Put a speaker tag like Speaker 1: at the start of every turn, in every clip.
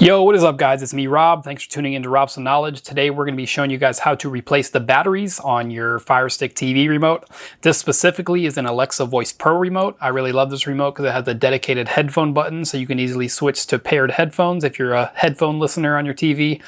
Speaker 1: Yo, what is up guys? It's me, Rob. Thanks for tuning in to Rob's Knowledge. Today we're going to be showing you guys how to replace the batteries on your FireStick TV remote. This specifically is an Alexa Voice Pro remote. I really love this remote because it has a dedicated headphone button, so you can easily switch to paired headphones if you're a headphone listener on your TV.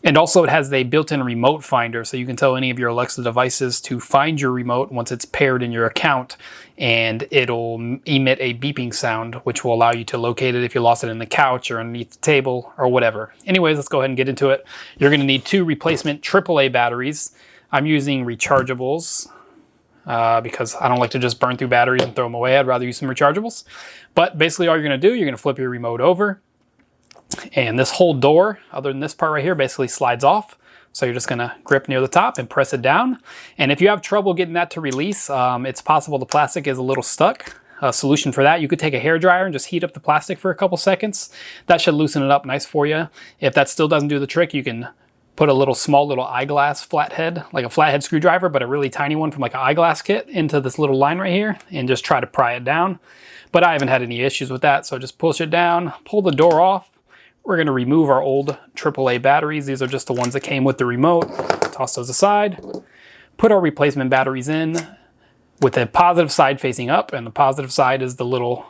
Speaker 1: And also it has a built-in remote finder, so you can tell any of your Alexa devices to find your remote once it's paired in your account, and it'll emit a beeping sound, which will allow you to locate it if you lost it in the couch or underneath the table or whatever. Anyways, let's go ahead and get into it. You're going to need 2 replacement AAA batteries. I'm using rechargeables because I don't like to just burn through batteries and throw them away. I'd rather use some rechargeables. But basically all you're going to do, you're going to flip your remote over. And this whole door, other than this part right here, basically slides off. So you're just going to grip near the top and press it down. And if you have trouble getting that to release, it's possible the plastic is a little stuck. A solution for that, you could take a hairdryer and just heat up the plastic for a couple seconds. That should loosen it up nice for you. If that still doesn't do the trick, you can put a small little eyeglass flathead, like a flathead screwdriver, but a really tiny one from like an eyeglass kit, into this little line right here and just try to pry it down. But I haven't had any issues with that, so just push it down, pull the door off. We're going to remove our old AAA batteries. These are just the ones that came with the remote. Toss those aside. Put our replacement batteries in with the positive side facing up, and the positive side is the little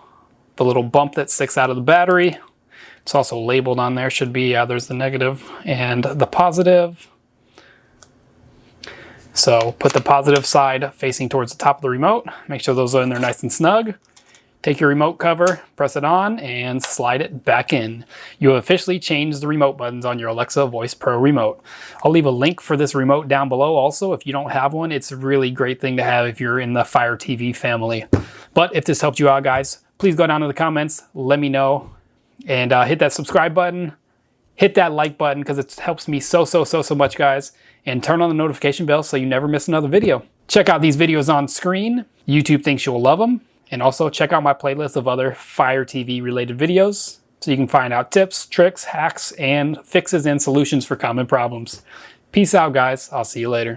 Speaker 1: bump that sticks out of the battery. It's also labeled on there. Should be, there's the negative and the positive. So put the positive side facing towards the top of the remote. Make sure those are in there nice and snug. Take your remote cover, press it on, and slide it back in. You have officially changed the remote buttons on your Alexa Voice Pro remote. I'll leave a link for this remote down below also. If you don't have one, it's a really great thing to have if you're in the Fire TV family. But if this helped you out, guys, please go down to the comments, let me know, and hit that subscribe button, hit that like button because it helps me so much, guys, and turn on the notification bell so you never miss another video. Check out these videos on screen. YouTube thinks you'll love them. And also check out my playlist of other Fire TV related videos so you can find out tips, tricks, hacks, and fixes and solutions for common problems. Peace out, guys. I'll see you later.